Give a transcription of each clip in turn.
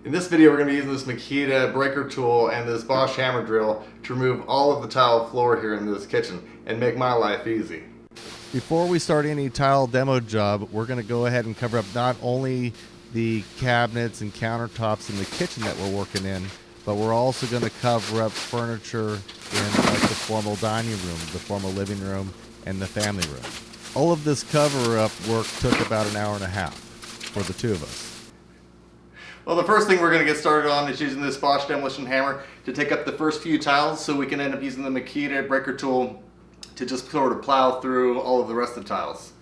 In this video, we're going to be using this Makita Breaker tool and this Bosch Hammerdrill to remove all of the tile floor here in this kitchen and make my life easy. Before we start any tile demo job, we're going to go ahead and cover up not only the cabinets and countertops in the kitchen that we're working in, but we're also going to cover up furniture in like the formal dining room, the formal living room, and the family room. All of this cover-up work took about an hour and a half for the two of us. Well, the first thing we're going to get started on is using this Bosch demolition hammer to take up the first few tiles, so we can end up using the Makita Breaker tool to just sort of plow through all of the rest of the tiles.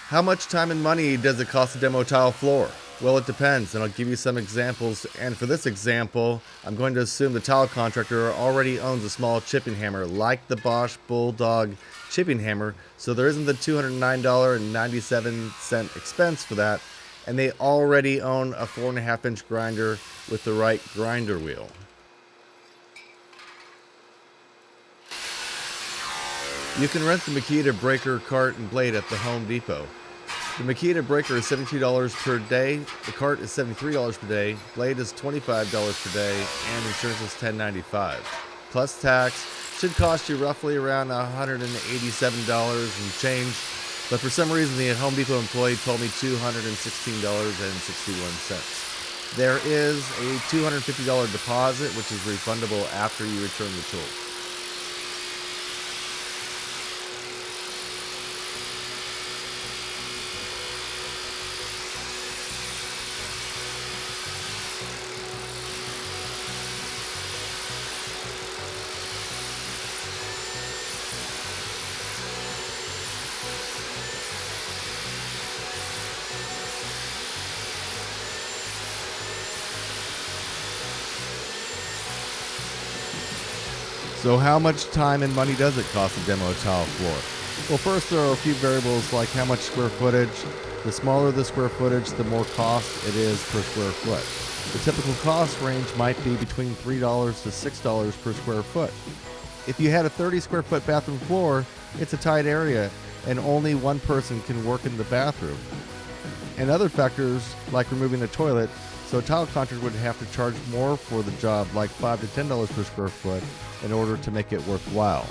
How much time and money does it cost to demo tile floor? Well, it depends, and I'll give you some examples. And for this example, I'm going to assume the tile contractor already owns a small chipping hammer like the Bosch Bulldog chipping hammer, so there isn't the $209.97 expense for that, and they already own a 4.5-inch grinder with the right grinder wheel. You can rent the Makita Breaker cart and blade at the Home Depot. The Makita Breaker is $72 per day, the cart is $73 per day, blade is $25 per day, and insurance is $10.95. Plus tax should cost you roughly around $187 and change, but for some reason the Home Depot employee told me $216.61. There is a $250 deposit, which is refundable after you return the tool. So how much time and money does it cost to demo a tile floor? Well, first there are a few variables like how much square footage. The smaller the square footage, the more cost it is per square foot. The typical cost range might be between $3 to $6 per square foot. If you had a 30 square foot bathroom floor, it's a tight area and only one person can work in the bathroom. And other factors like removing the toilet, so a tile contractor would have to charge more for the job, like $5 to $10 per square foot, in order to make it worthwhile.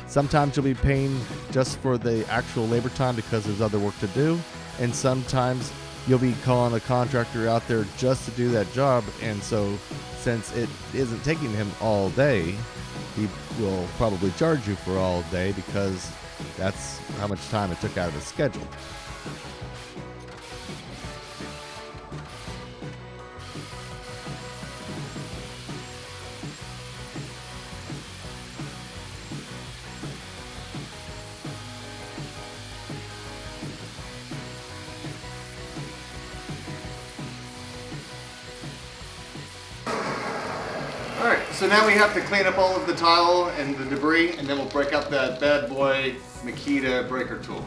Sometimes you'll be paying just for the actual labor time because there's other work to do, and sometimes you'll be calling a contractor out there just to do that job, and so since it isn't taking him all day, he will probably charge you for all day because that's how much time it took out of his schedule. Alright, so now we have to clean up all of the tile and the debris, and then we'll break up that bad boy Makita Breaker tool.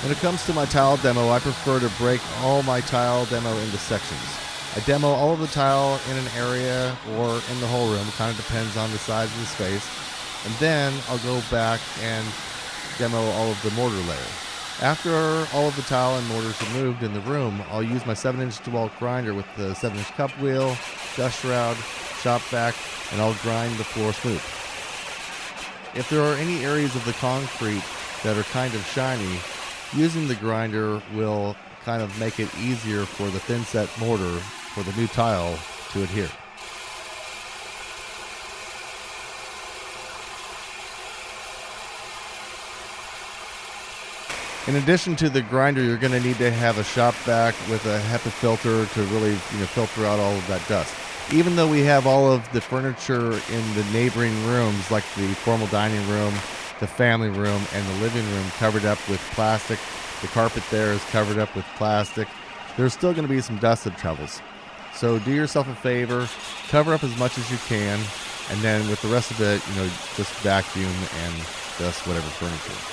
When it comes to my tile demo, I prefer to break all my tile demo into sections. I demo all of the tile in an area or in the whole room, kind of depends on the size of the space, and then I'll go back and demo all of the mortar layer. After all of the tile and mortar is removed in the room, I'll use my 7-inch DeWalt grinder with the 7-inch cup wheel, dust shroud, shop vac, and I'll grind the floor smooth. If there are any areas of the concrete that are kind of shiny, using the grinder will kind of make it easier for the thin set mortar for the new tile to adhere. In addition to the grinder, you're going to need to have a shop vac with a HEPA filter to really filter out all of that dust. Even though we have all of the furniture in the neighboring rooms, like the formal dining room, the family room, and the living room covered up with plastic, the carpet there is covered up with plastic, there's still going to be some dust that travels. So do yourself a favor, cover up as much as you can, and then with the rest of it, just vacuum and dust whatever furniture.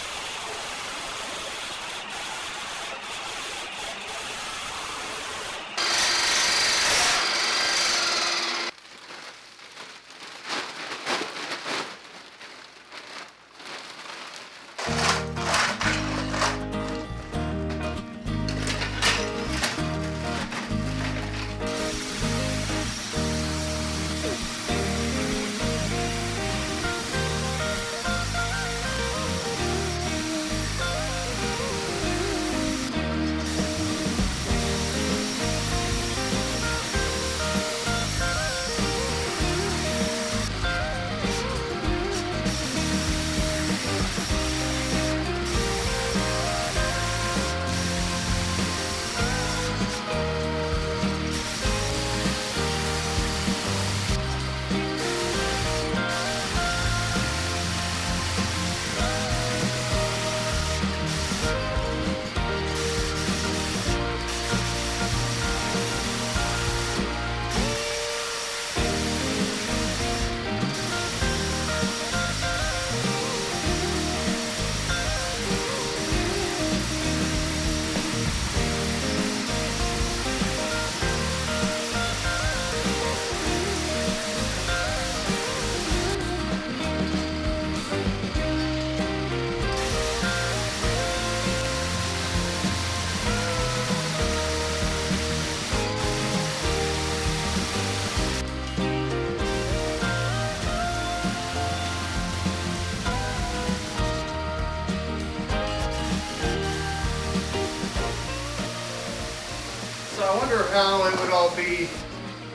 I wonder how it would all be,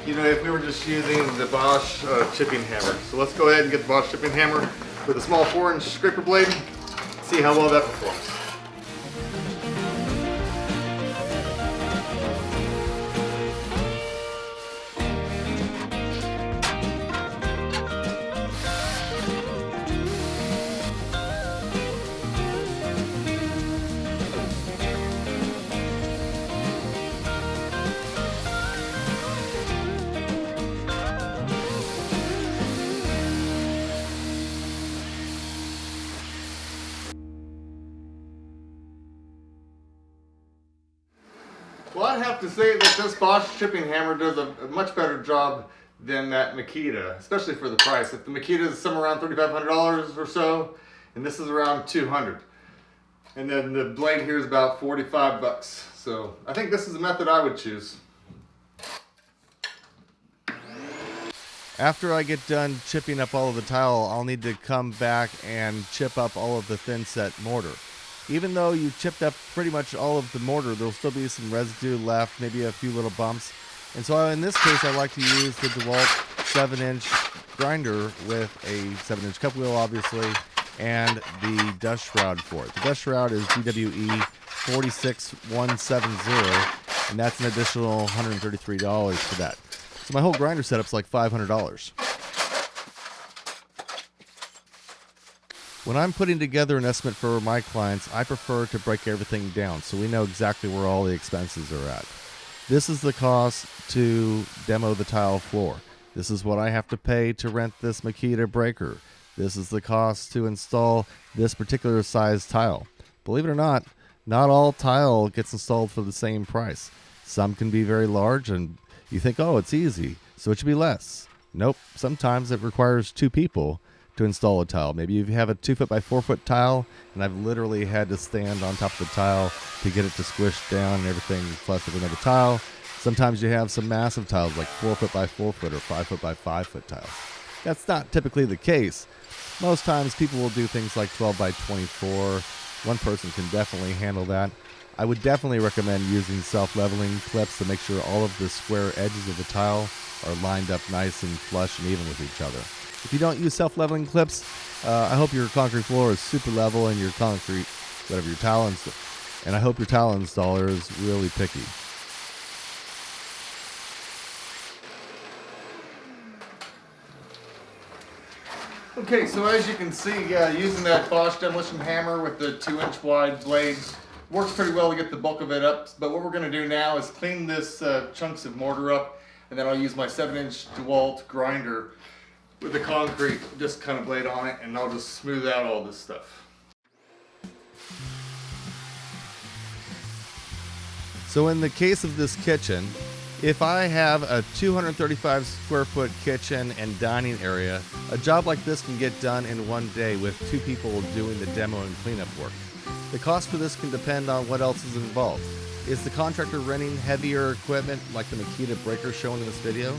if we were just using the Bosch chipping hammer. So let's go ahead and get the Bosch chipping hammer with a small 4-inch scraper blade, see how well that performs. Well, I'd have to say that this Bosch chipping hammer does a much better job than that Makita, especially for the price. If the Makita is somewhere around $3,500 or so, and this is around $200. And then the blade here is about 45 bucks. So I think this is the method I would choose. After I get done chipping up all of the tile, I'll need to come back and chip up all of the thin set mortar. Even though you chipped up pretty much all of the mortar, there'll still be some residue left, maybe a few little bumps. And so in this case, I like to use the DeWalt 7-inch grinder with a 7-inch cup wheel, obviously, and the dust shroud for it. The dust shroud is DWE 46170, and that's an additional $133 for that. So my whole grinder setup's like $500. When I'm putting together an estimate for my clients, I prefer to break everything down so we know exactly where all the expenses are at. This is the cost to demo the tile floor. This is what I have to pay to rent this Makita breaker. This is the cost to install this particular size tile. Believe it or not all tile gets installed for the same price. Some can be very large and you think, oh, it's easy, so it should be less. Nope, sometimes it requires 2 people to install a tile. Maybe you have a 2-foot by 4-foot tile, and I've literally had to stand on top of the tile to get it to squish down and everything flush with another tile. Sometimes you have some massive tiles like 4-foot by 4-foot or 5-foot by 5-foot tiles. That's not typically the case. Most times people will do things like 12 by 24. One person can definitely handle that. I would definitely recommend using self-leveling clips to make sure all of the square edges of the tile are lined up nice and flush and even with each other. If you don't use self-leveling clips, I hope your concrete floor is super level and your concrete, whatever your tile and I hope your tile installer is really picky. Okay, so as you can see, using that Bosch demolition hammer with the 2-inch wide blades works pretty well to get the bulk of it up. But what we're going to do now is clean this chunks of mortar up, and then I'll use my 7-inch DeWalt grinder with the concrete just kind of blade on it, and I'll just smooth out all this stuff. So in the case of this kitchen, if I have a 235 square foot kitchen and dining area, a job like this can get done in one day with 2 people doing the demo and cleanup work. The cost for this can depend on what else is involved. Is the contractor renting heavier equipment like the Makita Breaker shown in this video?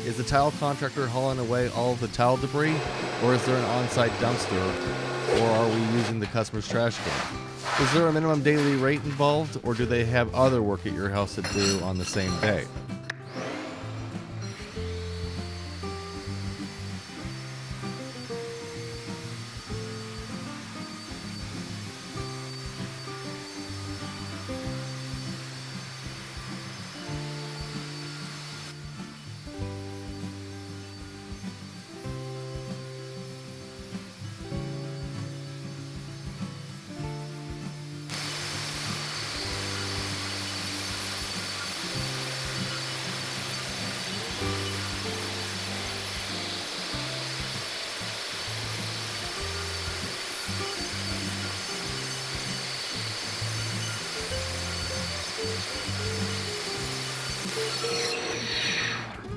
Is the tile contractor hauling away all of the tile debris? Or is there an on-site dumpster? Or are we using the customer's trash can? Is there a minimum daily rate involved, or do they have other work at your house to do on the same day?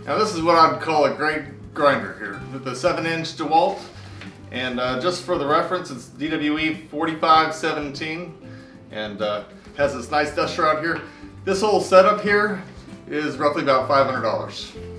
Now this is what I'd call a great grinder here, with the 7-inch DeWalt, and just for the reference, it's DWE 4517, and has this nice dust shroud here. This whole setup here is roughly about $500.